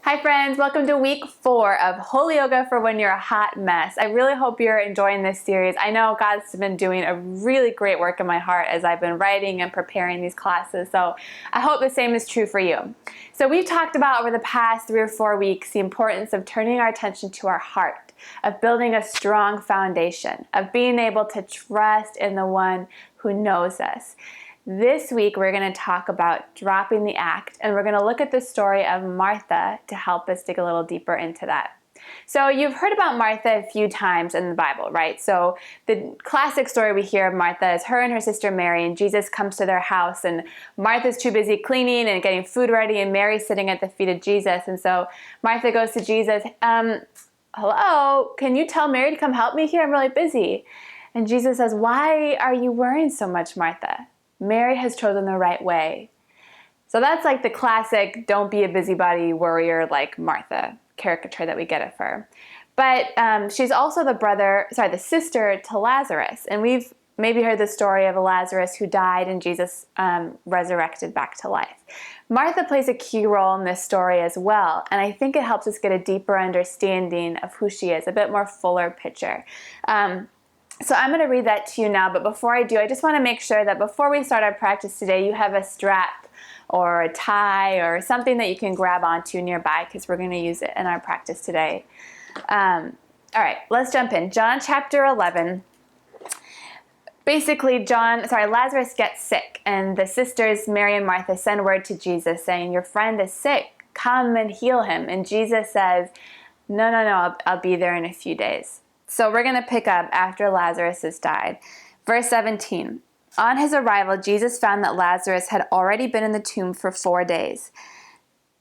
Hi friends, welcome to week 4 of Holy Yoga for When You're a Hot Mess. I really hope you're enjoying this series. I know God's been doing a really great work in my heart as I've been writing and preparing these classes, so I hope the same is true for you. So we've talked about over the past 3 or 4 weeks the importance of turning our attention to our heart, of building a strong foundation, of being able to trust in the one who knows us. This week, we're going to talk about dropping the act, and we're going to look at the story of Martha to help us dig a little deeper into that. So you've heard about Martha a few times in the Bible, right? So the classic story we hear of Martha is her and her sister Mary, and Jesus comes to their house, and Martha's too busy cleaning and getting food ready, and Mary's sitting at the feet of Jesus. And so Martha goes to Jesus, hello, can you tell Mary to come help me here? I'm really busy. And Jesus says, why are you worrying so much, Martha? Mary has chosen the right way. So that's like the classic don't be a busybody worrier like Martha caricature that we get of her. But she's also the sister to Lazarus. And we've maybe heard the story of Lazarus who died and Jesus resurrected back to life. Martha plays a key role in this story as well. And I think it helps us get a deeper understanding of who she is, a bit more fuller picture. So I'm going to read that to you now, but before I do, I just want to make sure that before we start our practice today, you have a strap or a tie or something that you can grab onto nearby because we're going to use it in our practice today. All right, let's jump in. John chapter 11. Basically, Lazarus gets sick, and the sisters, Mary and Martha, send word to Jesus saying, your friend is sick, come and heal him. And Jesus says, no, I'll be there in a few days. So we're going to pick up after Lazarus has died. Verse 17. On his arrival, Jesus found that Lazarus had already been in the tomb for 4 days.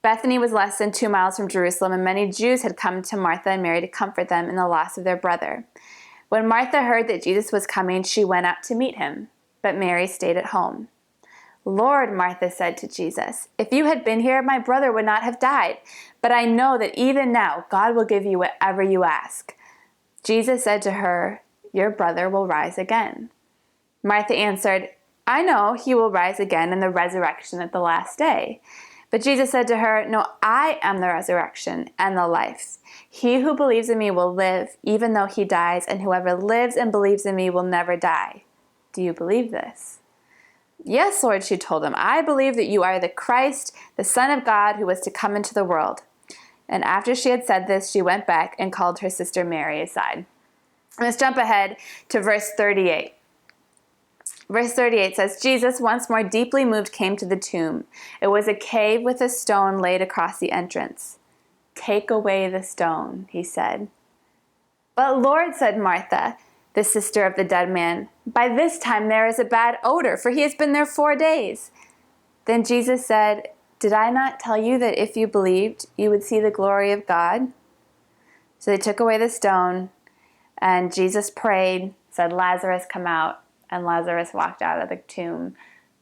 Bethany was less than 2 miles from Jerusalem, and many Jews had come to Martha and Mary to comfort them in the loss of their brother. When Martha heard that Jesus was coming, she went out to meet him, but Mary stayed at home. Lord, Martha said to Jesus, if you had been here, my brother would not have died. But I know that even now God will give you whatever you ask. Jesus said to her, your brother will rise again. Martha answered, I know he will rise again in the resurrection at the last day. But Jesus said to her, no, I am the resurrection and the life. He who believes in me will live, even though he dies, and whoever lives and believes in me will never die. Do you believe this? Yes, Lord, she told him, I believe that you are the Christ, the Son of God, who was to come into the world. And after she had said this, she went back and called her sister Mary aside. Let's jump ahead to verse 38. Verse 38 says, Jesus, once more deeply moved, came to the tomb. It was a cave with a stone laid across the entrance. Take away the stone, he said. But Lord, said Martha, the sister of the dead man, by this time there is a bad odor, for he has been there 4 days. Then Jesus said, did I not tell you that if you believed, you would see the glory of God? So they took away the stone, and Jesus prayed, said, Lazarus, come out. And Lazarus walked out of the tomb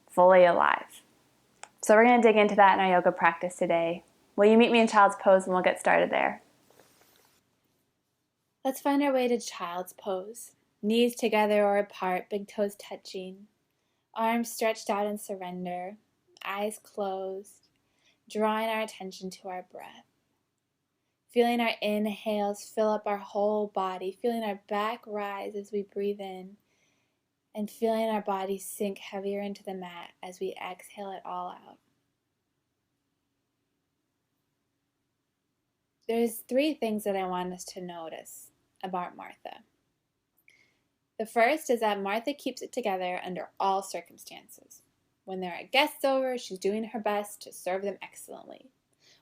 fully alive. So we're going to dig into that in our yoga practice today. Will you meet me in child's pose, and we'll get started there. Let's find our way to child's pose. Knees together or apart, big toes touching. Arms stretched out in surrender. Eyes closed. Drawing our attention to our breath. Feeling our inhales fill up our whole body. Feeling our back rise as we breathe in. And feeling our body sink heavier into the mat as we exhale it all out. There's 3 things that I want us to notice about Martha. The first is that Martha keeps it together under all circumstances. When there are guests over, she's doing her best to serve them excellently.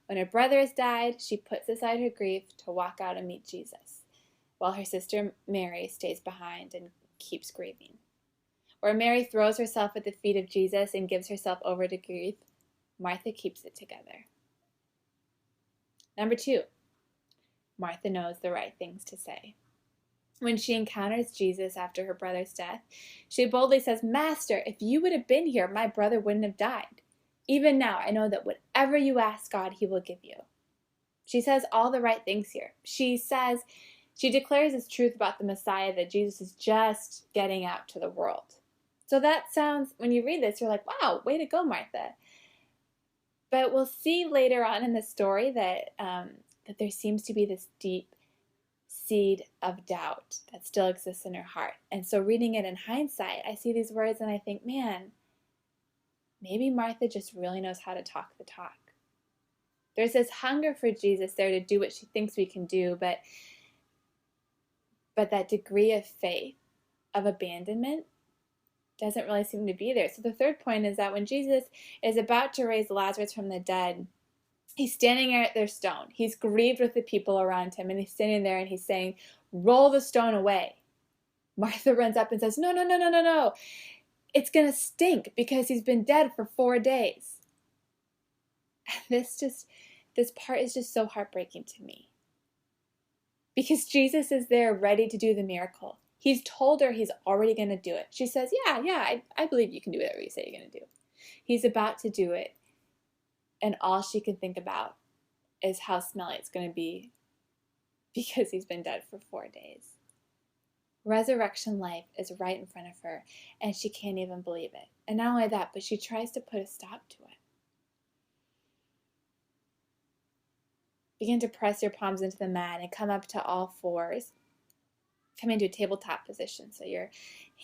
When her brother has died, she puts aside her grief to walk out and meet Jesus, while her sister Mary stays behind and keeps grieving. Where Mary throws herself at the feet of Jesus and gives herself over to grief, Martha keeps it together. Number 2, Martha knows the right things to say. When she encounters Jesus after her brother's death, she boldly says, Master, if you would have been here, my brother wouldn't have died. Even now, I know that whatever you ask God, he will give you. She says all the right things here. She declares this truth about the Messiah, that Jesus is just getting out to the world. So that sounds, when you read this, you're like, wow, way to go, Martha. But we'll see later on in the story that there seems to be this deep seed of doubt that still exists in her heart. And so reading it in hindsight, I see these words and I think, man, maybe Martha just really knows how to talk the talk. There's this hunger for Jesus there to do what she thinks we can do, but that degree of faith, of abandonment, doesn't really seem to be there. So the third point is that when Jesus is about to raise Lazarus from the dead, he's standing there at their stone. He's grieved with the people around him, and he's standing there and he's saying, roll the stone away. Martha runs up and says, no, no, no, no, no, no. It's going to stink because he's been dead for 4 days. And this part is just so heartbreaking to me. Because Jesus is there ready to do the miracle. He's told her he's already going to do it. She says, yeah, I believe you can do whatever you say you're going to do. He's about to do it. And all she can think about is how smelly it's going to be because he's been dead for 4 days. Resurrection life is right in front of her, and she can't even believe it. And not only that, but she tries to put a stop to it. Begin to press your palms into the mat and come up to all fours. Come into a tabletop position. So your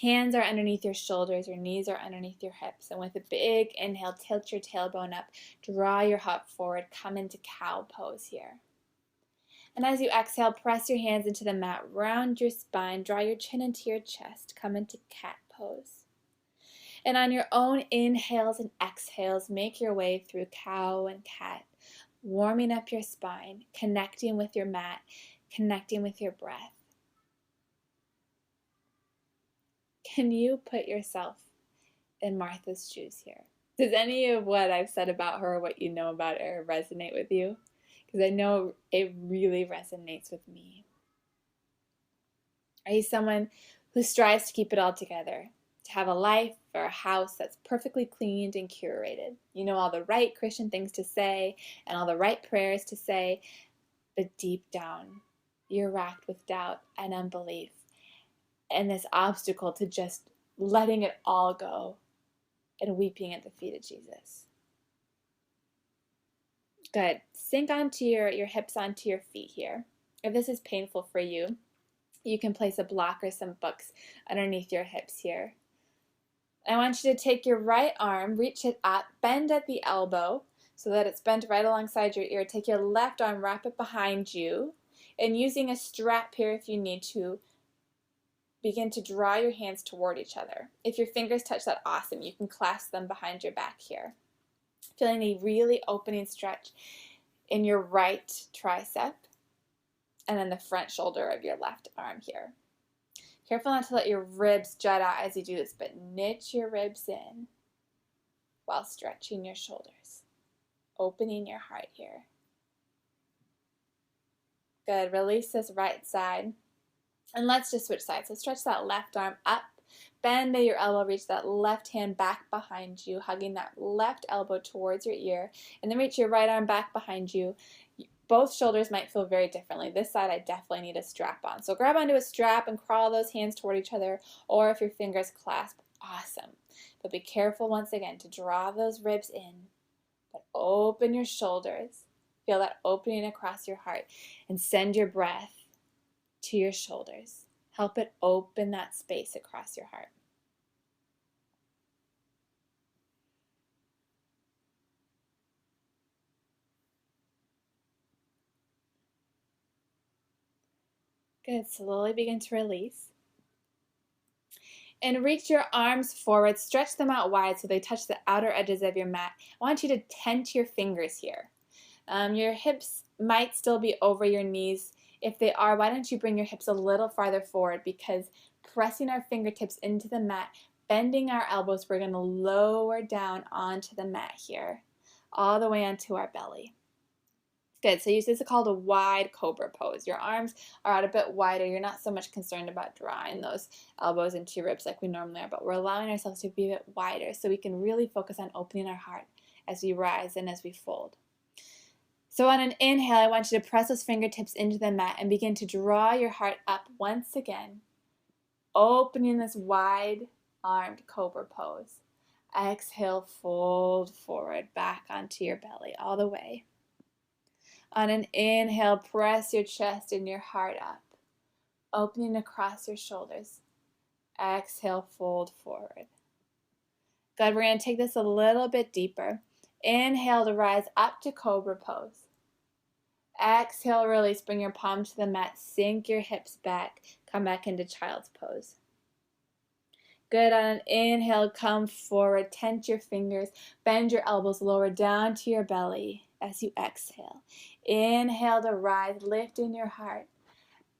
hands are underneath your shoulders, your knees are underneath your hips. And with a big inhale, tilt your tailbone up, draw your hip forward, come into cow pose here. And as you exhale, press your hands into the mat, round your spine, draw your chin into your chest, come into cat pose. And on your own inhales and exhales, make your way through cow and cat, warming up your spine, connecting with your mat, connecting with your breath. Can you put yourself in Martha's shoes here? Does any of what I've said about her, what you know about her, resonate with you? Because I know it really resonates with me. Are you someone who strives to keep it all together? To have a life or a house that's perfectly cleaned and curated? You know all the right Christian things to say and all the right prayers to say, but deep down, you're racked with doubt and unbelief and this obstacle to just letting it all go and weeping at the feet of Jesus. Good. Sink onto your hips onto your feet here. If this is painful for you, you can place a block or some books underneath your hips here. I want you to take your right arm, reach it up, bend at the elbow so that it's bent right alongside your ear. Take your left arm, wrap it behind you, and using a strap here if you need to, begin to draw your hands toward each other. If your fingers touch that, awesome. You can clasp them behind your back here. Feeling a really opening stretch in your right tricep and then the front shoulder of your left arm here. Careful not to let your ribs jut out as you do this, but knit your ribs in while stretching your shoulders, opening your heart here. Good. Release this right side. And let's just switch sides. So stretch that left arm up, bend at your elbow, reach that left hand back behind you, hugging that left elbow towards your ear, and then reach your right arm back behind you. Both shoulders might feel very differently. This side, I definitely need a strap on. So grab onto a strap and crawl those hands toward each other, or if your fingers clasp, awesome. But be careful once again to draw those ribs in, but open your shoulders. Feel that opening across your heart, and send your breath to your shoulders. Help it open that space across your heart. Good. Slowly begin to release. And reach your arms forward. Stretch them out wide so they touch the outer edges of your mat. I want you to tent your fingers here. Your hips might still be over your knees. If they are, why don't you bring your hips a little farther forward, because pressing our fingertips into the mat, bending our elbows, we're going to lower down onto the mat here, all the way onto our belly. Good. So this is called a wide cobra pose. Your arms are out a bit wider. You're not so much concerned about drawing those elbows into your ribs like we normally are, but we're allowing ourselves to be a bit wider so we can really focus on opening our heart as we rise and as we fold. So on an inhale, I want you to press those fingertips into the mat and begin to draw your heart up once again, opening this wide-armed cobra pose. Exhale, fold forward, back onto your belly, all the way. On an inhale, press your chest and your heart up, opening across your shoulders. Exhale, fold forward. Good, we're going to take this a little bit deeper. Inhale to rise up to Cobra Pose. Exhale, release, bring your palms to the mat, sink your hips back, come back into Child's Pose. Good, on an inhale, come forward, tense your fingers, bend your elbows lower down to your belly as you exhale. Inhale to rise, lift in your heart.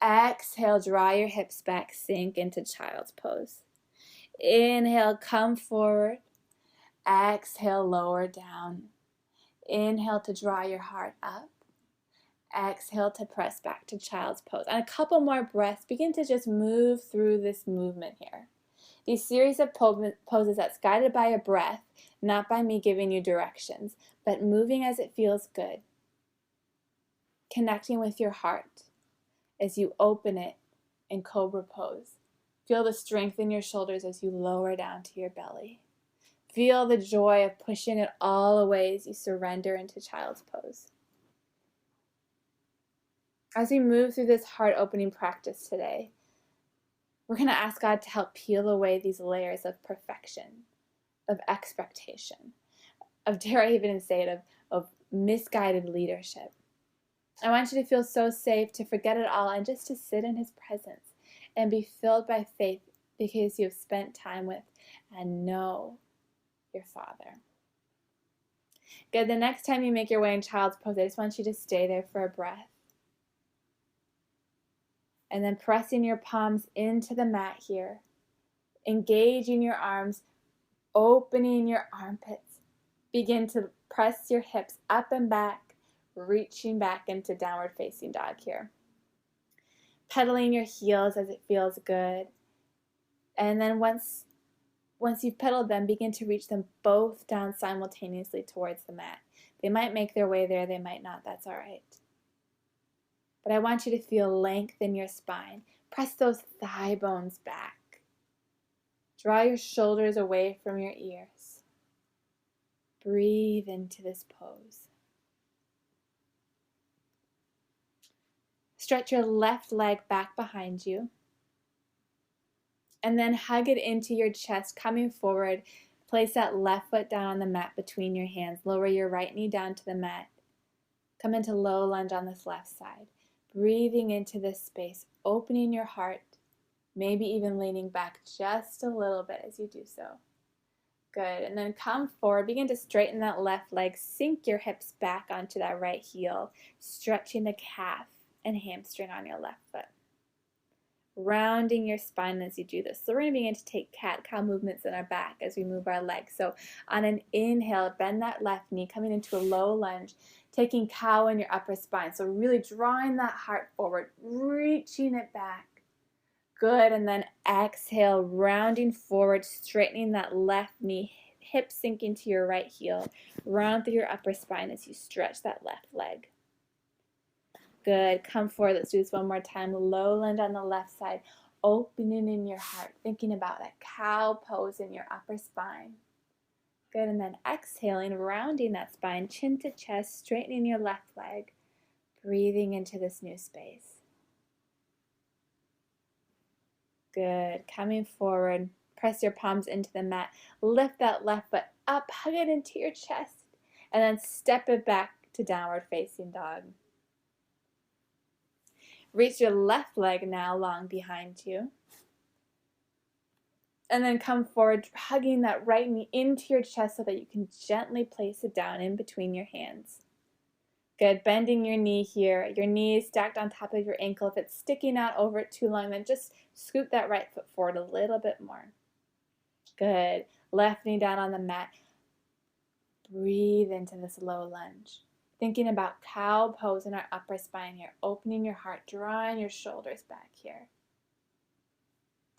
Exhale, draw your hips back, sink into Child's Pose. Inhale, come forward. Exhale, lower down. Inhale to draw your heart up. Exhale to press back to Child's Pose. And a couple more breaths. Begin to just move through this movement here. These series of poses that's guided by a breath, not by me giving you directions, but moving as it feels good. Connecting with your heart as you open it in Cobra Pose. Feel the strength in your shoulders as you lower down to your belly. Feel the joy of pushing it all away as you surrender into Child's Pose. As we move through this heart-opening practice today, we're going to ask God to help peel away these layers of perfection, of expectation, of, dare I even say it, of misguided leadership. I want you to feel so safe to forget it all and just to sit in His presence and be filled by faith because you have spent time with and know your Father. Good, the next time you make your way in Child's Pose, I just want you to stay there for a breath. And then pressing your palms into the mat here. Engaging your arms, opening your armpits. Begin to press your hips up and back, reaching back into downward facing dog here. Pedaling your heels as it feels good. And then once you've pedaled them, begin to reach them both down simultaneously towards the mat. They might make their way there, they might not, that's all right. But I want you to feel length in your spine. Press those thigh bones back. Draw your shoulders away from your ears. Breathe into this pose. Stretch your left leg back behind you. And then hug it into your chest, coming forward. Place that left foot down on the mat between your hands. Lower your right knee down to the mat. Come into low lunge on this left side. Breathing into this space, opening your heart, maybe even leaning back just a little bit as you do so. Good, and then come forward, begin to straighten that left leg, sink your hips back onto that right heel, stretching the calf and hamstring on your left foot. Rounding your spine as you do this. So we're going to begin to take cat-cow movements in our back as we move our legs. So on an inhale, bend that left knee, coming into a low lunge, taking cow in your upper spine. So really drawing that heart forward, reaching it back. Good, and then exhale, rounding forward, straightening that left knee, hip sinking to your right heel. Round through your upper spine as you stretch that left leg. Good, come forward, let's do this one more time. Low lunge on the left side, opening in your heart, thinking about that cow pose in your upper spine. Good, and then exhaling, rounding that spine, chin to chest, straightening your left leg, breathing into this new space. Good, coming forward, press your palms into the mat, lift that left foot up, hug it into your chest, and then step it back to downward facing dog. Reach your left leg now long behind you. And then come forward, hugging that right knee into your chest so that you can gently place it down in between your hands. Good, bending your knee here. Your knee is stacked on top of your ankle. If it's sticking out over it too long, then just scoot that right foot forward a little bit more. Good, left knee down on the mat. Breathe into this low lunge. Thinking about cow pose in our upper spine here. Opening your heart, drawing your shoulders back here.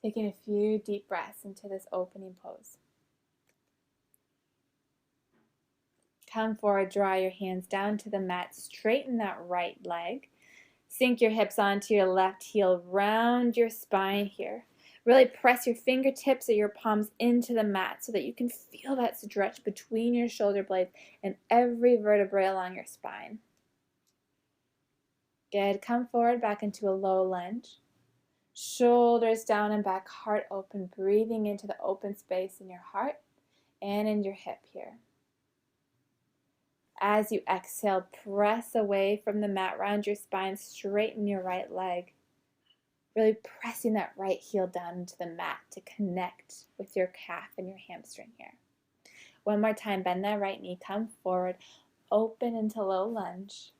Taking a few deep breaths into this opening pose. Come forward, draw your hands down to the mat, straighten that right leg. Sink your hips onto your left heel, round your spine here. Really press your fingertips or your palms into the mat so that you can feel that stretch between your shoulder blades and every vertebrae along your spine. Good. Come forward back into a low lunge. Shoulders down and back, heart open, breathing into the open space in your heart and in your hip here. As you exhale, press away from the mat, round your spine, straighten your right leg. Really pressing that right heel down into the mat to connect with your calf and your hamstring here. One more time, bend that right knee, come forward, open into low lunge.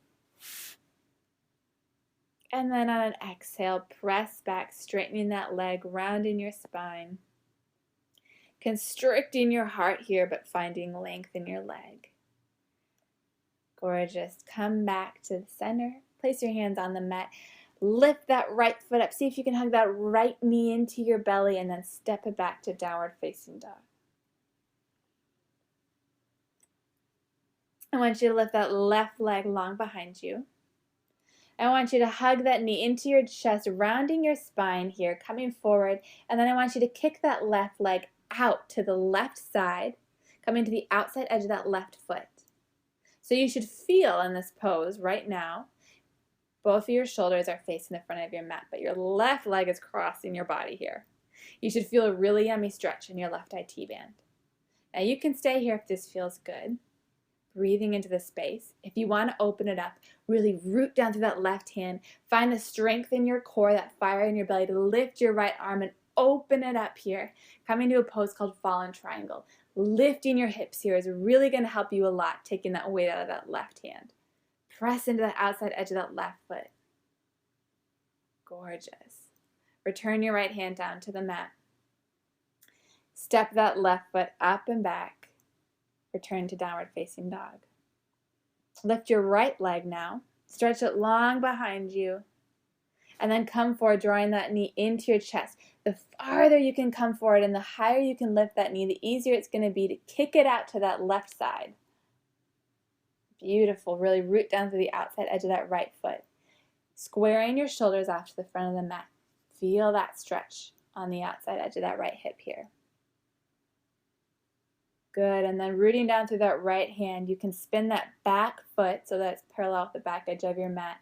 And then on an exhale, press back, straightening that leg, rounding your spine. Constricting your heart here, but finding length in your leg. Gorgeous. Come back to the center. Place your hands on the mat. Lift that right foot up. See if you can hug that right knee into your belly and then step it back to downward facing dog. I want you to lift that left leg long behind you. I want you to hug that knee into your chest, rounding your spine here, coming forward. And then I want you to kick that left leg out to the left side, coming to the outside edge of that left foot. So you should feel in this pose right now, both of your shoulders are facing the front of your mat, but your left leg is crossing your body here. You should feel a really yummy stretch in your left IT band. Now you can stay here if this feels good. Breathing into the space. If you want to open it up, really root down through that left hand. Find the strength in your core, that fire in your belly to lift your right arm and open it up here. Coming to a pose called Fallen Triangle. Lifting your hips here is really going to help you a lot, taking that weight out of that left hand. Press into the outside edge of that left foot. Gorgeous. Return your right hand down to the mat. Step that left foot up and back. Return to downward facing dog. Lift your right leg now. Stretch it long behind you. And then come forward, drawing that knee into your chest. The farther you can come forward and the higher you can lift that knee, the easier it's going to be to kick it out to that left side. Beautiful. Really root down to the outside edge of that right foot. Squaring your shoulders off to the front of the mat. Feel that stretch on the outside edge of that right hip here. Good. And then rooting down through that right hand, you can spin that back foot so that it's parallel with the back edge of your mat.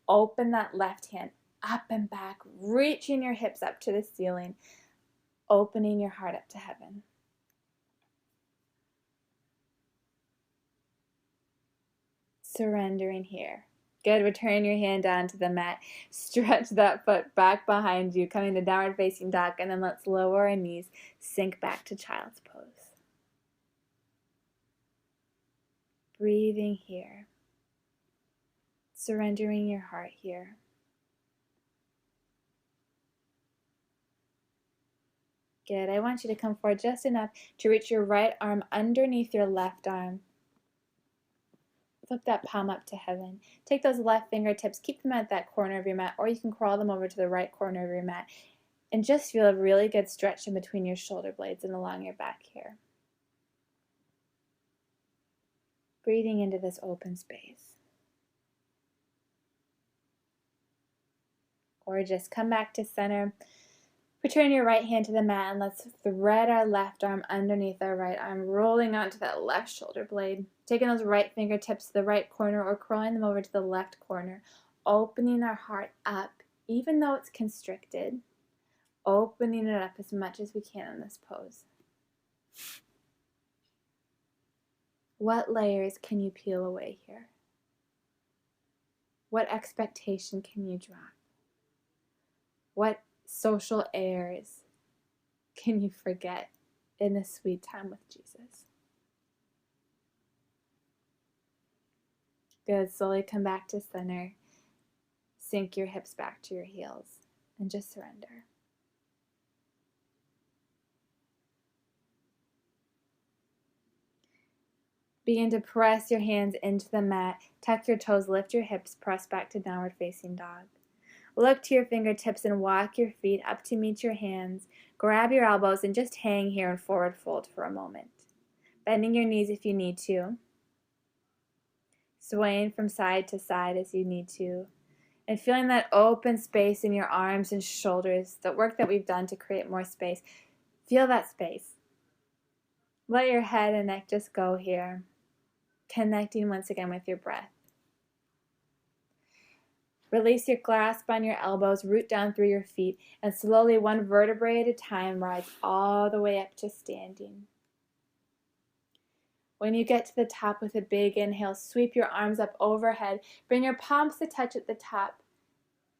Open that left hand up and back, reaching your hips up to the ceiling, opening your heart up to heaven. Surrendering here. Good. Return your hand down to the mat. Stretch that foot back behind you, coming to downward facing dog, and then let's lower our knees, sink back to child's pose. Breathing here. Surrendering your heart here. Good. I want you to come forward just enough to reach your right arm underneath your left arm. Flip that palm up to heaven. Take those left fingertips, keep them at that corner of your mat, or you can crawl them over to the right corner of your mat. And just feel a really good stretch in between your shoulder blades and along your back here. Breathing into this open space. Gorgeous. Come back to center. Return your right hand to the mat and let's thread our left arm underneath our right arm, rolling onto that left shoulder blade. Taking those right fingertips to the right corner or crawling them over to the left corner. Opening our heart up, even though it's constricted. Opening it up as much as we can in this pose. What layers can you peel away here? What expectation can you drop? What social airs can you forget in this sweet time with Jesus? Good. Slowly come back to center. Sink your hips back to your heels and just surrender. Begin to press your hands into the mat. Tuck your toes, lift your hips, press back to downward facing dog. Look to your fingertips and walk your feet up to meet your hands. Grab your elbows and just hang here in forward fold for a moment. Bending your knees if you need to. Swaying from side to side as you need to. And feeling that open space in your arms and shoulders, the work that we've done to create more space. Feel that space. Let your head and neck just go here, connecting once again with your breath. Release your grasp on your elbows, root down through your feet, and slowly, one vertebrae at a time, rise all the way up to standing. When you get to the top with a big inhale, sweep your arms up overhead. Bring your palms to touch at the top.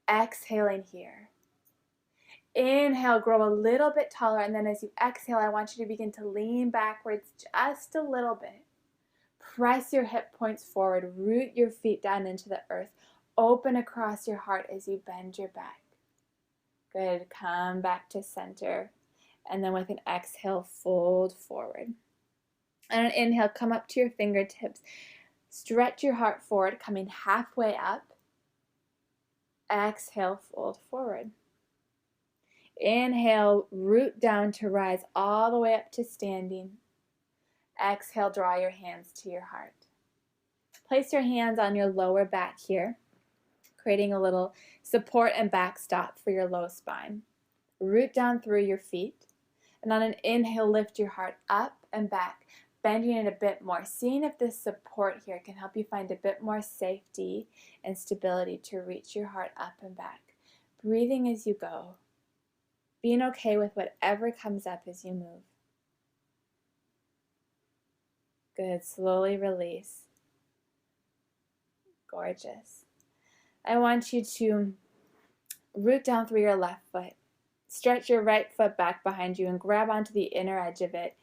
Exhaling here. Inhale, grow a little bit taller, and then as you exhale, I want you to begin to lean backwards just a little bit. Press your hip points forward. Root your feet down into the earth. Open across your heart as you bend your back. Good. Come back to center. And then with an exhale, fold forward. And an inhale, come up to your fingertips. Stretch your heart forward, coming halfway up. Exhale, fold forward. Inhale, root down to rise all the way up to standing. Exhale, draw your hands to your heart. Place your hands on your lower back here, creating a little support and backstop for your low spine. Root down through your feet. And on an inhale, lift your heart up and back, bending it a bit more, seeing if this support here can help you find a bit more safety and stability to reach your heart up and back. Breathing as you go, being okay with whatever comes up as you move. Good, slowly release. Gorgeous. I want you to root down through your left foot. Stretch your right foot back behind you and grab onto the inner edge of it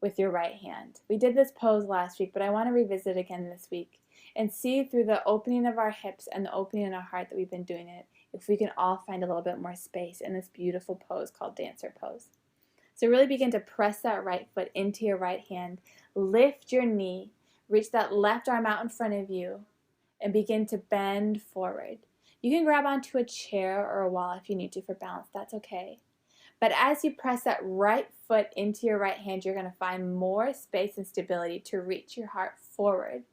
with your right hand. We did this pose last week, but I want to revisit again this week and see through the opening of our hips and the opening in our heart that we've been doing it, if we can all find a little bit more space in this beautiful pose called dancer pose. So really begin to press that right foot into your right hand. Lift your knee. Reach that left arm out in front of you and begin to bend forward. You can grab onto a chair or a wall if you need to for balance. That's okay. But as you press that right foot into your right hand, you're going to find more space and stability to reach your heart forward.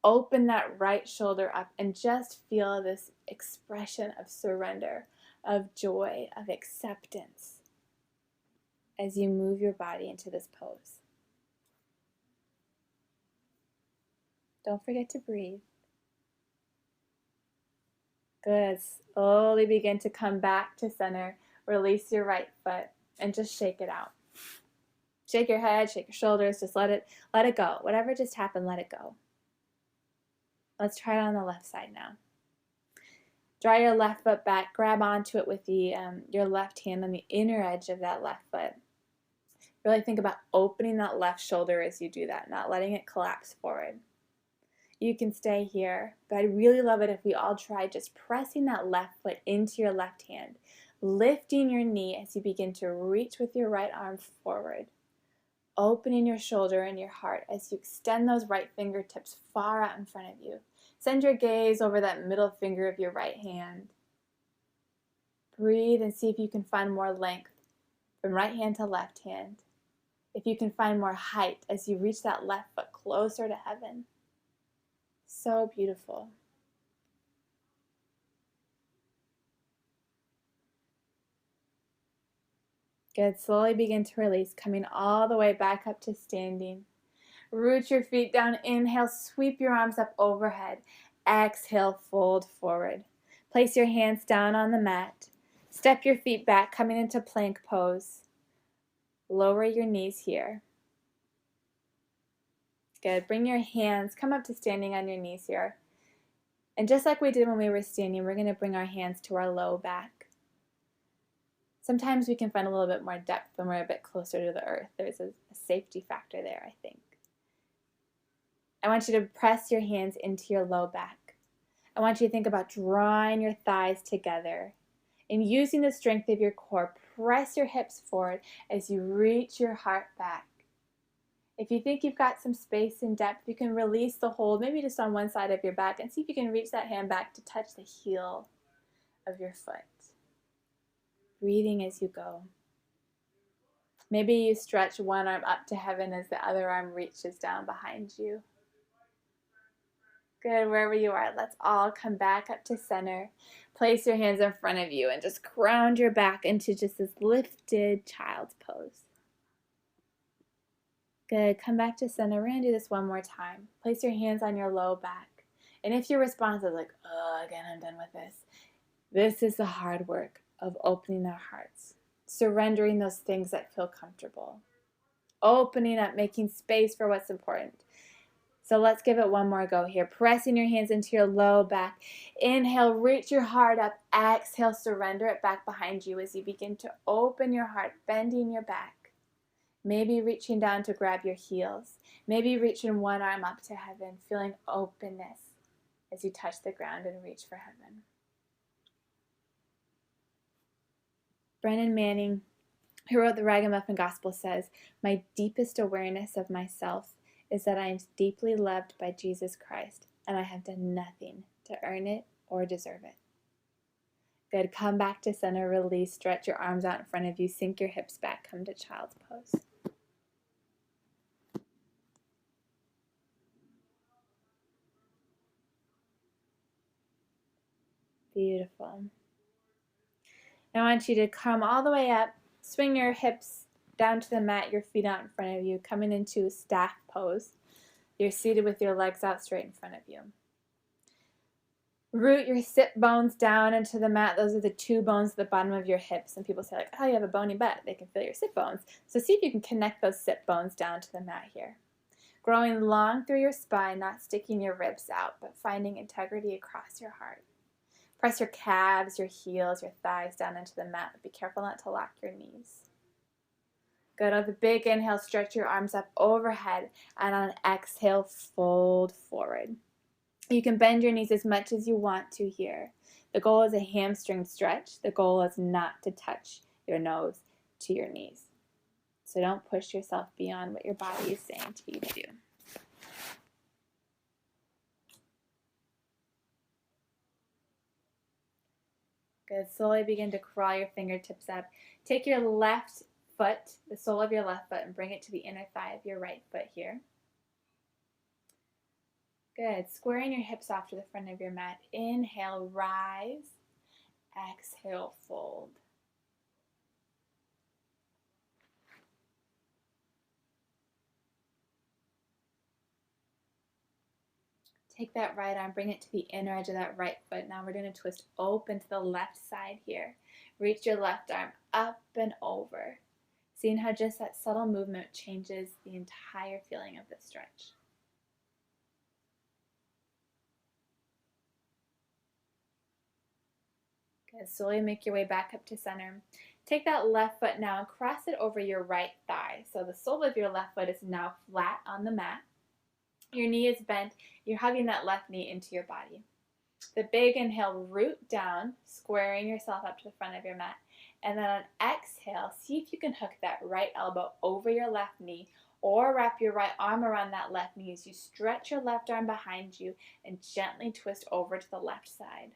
Open that right shoulder up and just feel this expression of surrender, of joy, of acceptance as you move your body into this pose. Don't forget to breathe. Good. Slowly begin to come back to center. Release your right foot and just shake it out. Shake your head, shake your shoulders, just let it go. Whatever just happened, let it go. Let's try it on the left side now. Draw your left foot back, grab onto it with your left hand on the inner edge of that left foot. Really think about opening that left shoulder as you do that, not letting it collapse forward. You can stay here, but I'd really love it if we all tried just pressing that left foot into your left hand, lifting your knee as you begin to reach with your right arm forward, opening your shoulder and your heart as you extend those right fingertips far out in front of you. Send your gaze over that middle finger of your right hand. Breathe and see if you can find more length from right hand to left hand. If you can find more height as you reach that left foot closer to heaven. So beautiful. Good. Slowly begin to release, coming all the way back up to standing. Root your feet down. Inhale, sweep your arms up overhead. Exhale, fold forward. Place your hands down on the mat. Step your feet back, coming into plank pose. Lower your knees here. Good. Bring your hands, come up to standing on your knees here. And just like we did when we were standing, we're going to bring our hands to our low back. Sometimes we can find a little bit more depth when we're a bit closer to the earth. There's a safety factor there, I think. I want you to press your hands into your low back. I want you to think about drawing your thighs together and using the strength of your core. Press your hips forward as you reach your heart back. If you think you've got some space and depth, you can release the hold, maybe just on one side of your back, and see if you can reach that hand back to touch the heel of your foot. Breathing as you go. Maybe you stretch one arm up to heaven as the other arm reaches down behind you. Good, wherever you are, let's all come back up to center. Place your hands in front of you and just ground your back into just this lifted child's pose. Good, come back to center. We're going to do this one more time. Place your hands on your low back. And if your response is like, oh, again, I'm done with this. This is the hard work of opening our hearts, surrendering those things that feel comfortable, opening up, making space for what's important. So let's give it one more go here. Pressing your hands into your low back. Inhale, reach your heart up. Exhale, surrender it back behind you as you begin to open your heart, bending your back. Maybe reaching down to grab your heels. Maybe reaching one arm up to heaven, feeling openness as you touch the ground and reach for heaven. Brennan Manning, who wrote the Ragamuffin Gospel, says, "My deepest awareness of myself is that I am deeply loved by Jesus Christ, and I have done nothing to earn it or deserve it." Good. Come back to center, release, stretch your arms out in front of you, sink your hips back, come to child's pose. Beautiful. Now I want you to come all the way up, swing your hips down to the mat, your feet out in front of you, coming into staff pose. You're seated with your legs out straight in front of you. Root your sit bones down into the mat. Those are the two bones at the bottom of your hips. And people say, like, oh, you have a bony butt. They can feel your sit bones. So see if you can connect those sit bones down to the mat here. Growing long through your spine, not sticking your ribs out, but finding integrity across your heart. Press your calves, your heels, your thighs down into the mat. But be careful not to lock your knees. Good. On the big inhale, stretch your arms up overhead. And on an exhale, fold forward. You can bend your knees as much as you want to here. The goal is a hamstring stretch. The goal is not to touch your nose to your knees. So don't push yourself beyond what your body is saying to you to do. Good. Slowly begin to crawl your fingertips up. Take your left foot, the sole of your left foot, and bring it to the inner thigh of your right foot here. Good. Squaring your hips off to the front of your mat. Inhale, rise. Exhale, fold. Take that right arm, bring it to the inner edge of that right foot. Now we're going to twist open to the left side here. Reach your left arm up and over. Seeing how just that subtle movement changes the entire feeling of this stretch. Good. Slowly make your way back up to center. Take that left foot now and cross it over your right thigh. So the sole of your left foot is now flat on the mat. Your knee is bent. You're hugging that left knee into your body. The big inhale, root down, squaring yourself up to the front of your mat. And then on exhale, see if you can hook that right elbow over your left knee or wrap your right arm around that left knee as you stretch your left arm behind you and gently twist over to the left side.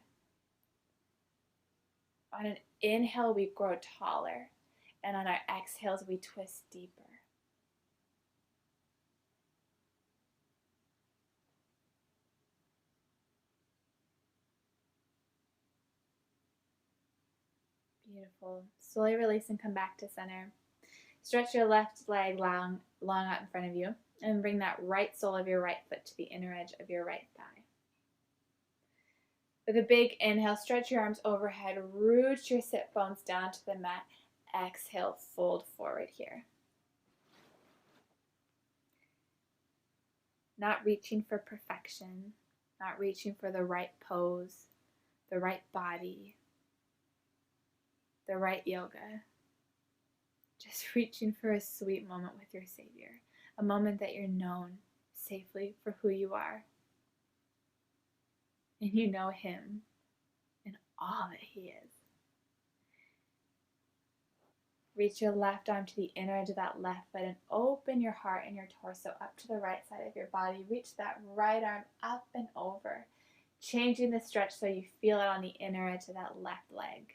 On an inhale, we grow taller, and on our exhales, we twist deeper. Beautiful. Slowly release and come back to center. Stretch your left leg long out in front of you, and bring that right sole of your right foot to the inner edge of your right thigh. With a big inhale, stretch your arms overhead, root your sit bones down to the mat. Exhale, fold forward here. Not reaching for perfection, not reaching for the right pose, the right body, the right yoga. Just reaching for a sweet moment with your Savior, a moment that you're known safely for who you are. And you know Him and all that He is. Reach your left arm to the inner edge of that left foot and open your heart and your torso up to the right side of your body. Reach that right arm up and over, changing the stretch so you feel it on the inner edge of that left leg.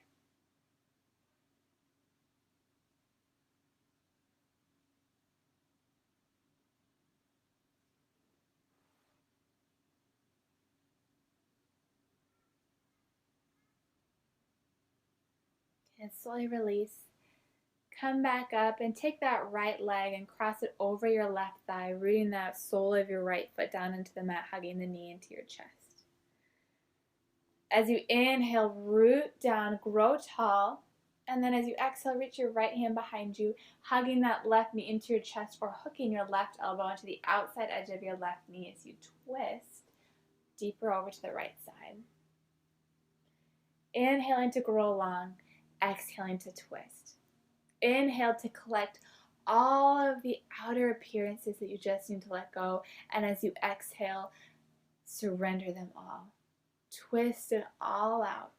And slowly release. Come back up and take that right leg and cross it over your left thigh, rooting that sole of your right foot down into the mat, hugging the knee into your chest. As you inhale, root down, grow tall. And then as you exhale, reach your right hand behind you, hugging that left knee into your chest or hooking your left elbow into the outside edge of your left knee as you twist deeper over to the right side. Inhaling to grow long, exhaling to twist. Inhale to collect all of the outer appearances that you just need to let go. And as you exhale, surrender them all. Twist it all out.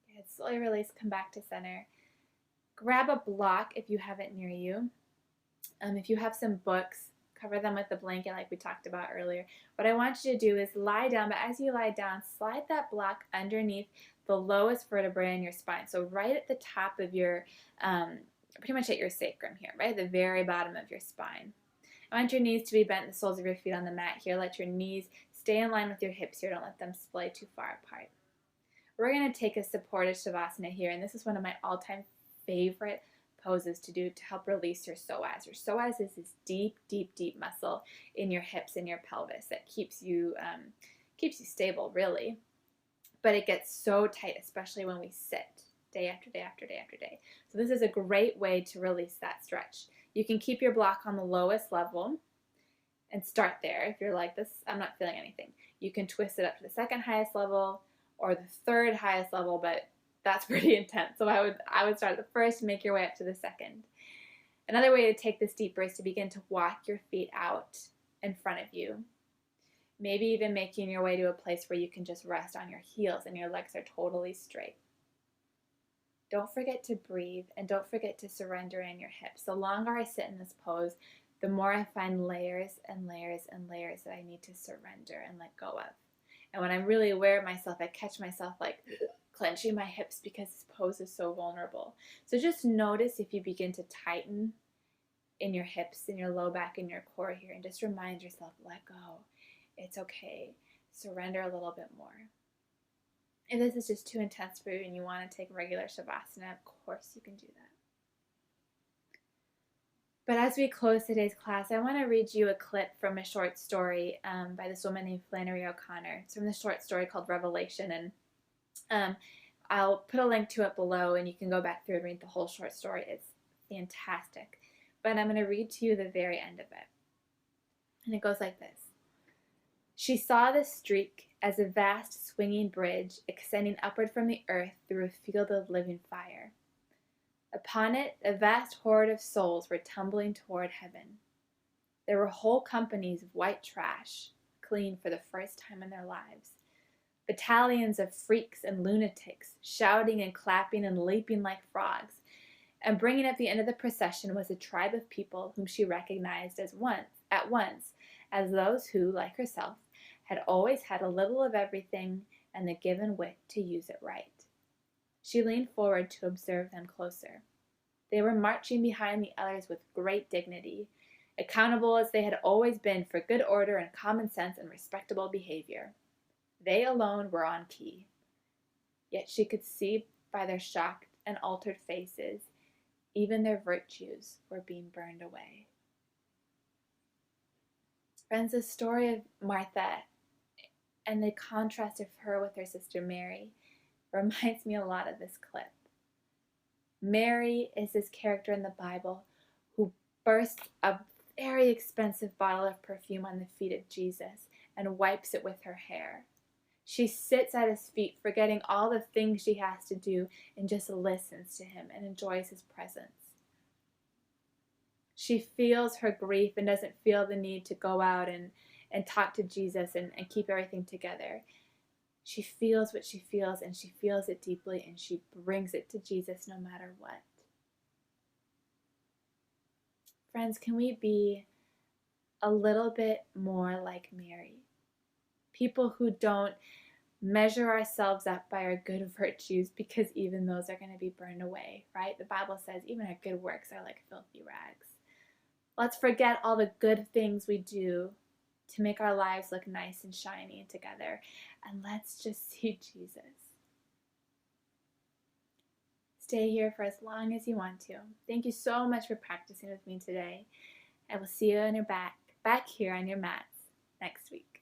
Good. Slowly release, come back to center. Grab a block if you have it near you. If you have some books, cover them with a blanket like we talked about earlier. What I want you to do is lie down, but as you lie down, slide that block underneath the lowest vertebrae in your spine. So right at the top of your, pretty much at your sacrum here, right at the very bottom of your spine. I want your knees to be bent, the soles of your feet on the mat here. Let your knees stay in line with your hips here. Don't let them splay too far apart. We're going to take a supported Shavasana here, and this is one of my all-time favorite poses to do to help release your psoas. Your psoas is this deep, deep, deep muscle in your hips and your pelvis that keeps you stable, really. But it gets so tight, especially when we sit day after day after day after day. So this is a great way to release that stretch. You can keep your block on the lowest level and start there. If you're like, this, I'm not feeling anything. You can twist it up to the second highest level or the third highest level, but that's pretty intense. So I would start at the first and make your way up to the second. Another way to take this deeper is to begin to walk your feet out in front of you. Maybe even making your way to a place where you can just rest on your heels and your legs are totally straight. Don't forget to breathe and don't forget to surrender in your hips. The longer I sit in this pose, the more I find layers and layers and layers that I need to surrender and let go of. And when I'm really aware of myself, I catch myself like clenching my hips because this pose is so vulnerable. So just notice if you begin to tighten in your hips, in your low back, in your core here, and just remind yourself, let go. It's okay. Surrender a little bit more. If this is just too intense for you and you want to take regular Shavasana, of course you can do that. But as we close today's class, I want to read you a clip from a short story by this woman named Flannery O'Connor. It's from the short story called Revelation, and I'll put a link to it below, and you can go back through and read the whole short story. It's fantastic. But I'm going to read to you the very end of it. And it goes like this. She saw the streak as a vast swinging bridge extending upward from the earth through a field of living fire. Upon it, a vast horde of souls were tumbling toward heaven. There were whole companies of white trash, clean for the first time in their lives. Battalions of freaks and lunatics, shouting and clapping and leaping like frogs. And bringing up the end of the procession was a tribe of people whom she recognized at once as those who, like herself, had always had a little of everything and the given wit to use it right. She leaned forward to observe them closer. They were marching behind the others with great dignity, accountable as they had always been for good order and common sense and respectable behavior. They alone were on key. Yet she could see by their shocked and altered faces, even their virtues were being burned away. Friends, the story of Martha and the contrast of her with her sister Mary reminds me a lot of this clip. Mary is this character in the Bible who bursts a very expensive bottle of perfume on the feet of Jesus and wipes it with her hair. She sits at his feet, forgetting all the things she has to do, and just listens to him and enjoys his presence. She feels her grief and doesn't feel the need to go out and talk to Jesus and keep everything together. She feels what she feels, and she feels it deeply, and she brings it to Jesus no matter what. Friends, can we be a little bit more like Mary? People who don't measure ourselves up by our good virtues, because even those are going to be burned away, right? The Bible says even our good works are like filthy rags. Let's forget all the good things we do to make our lives look nice and shiny together, and let's just see Jesus. Stay here for as long as you want to. Thank you so much for practicing with me today. I will see you on your back here on your mats next week.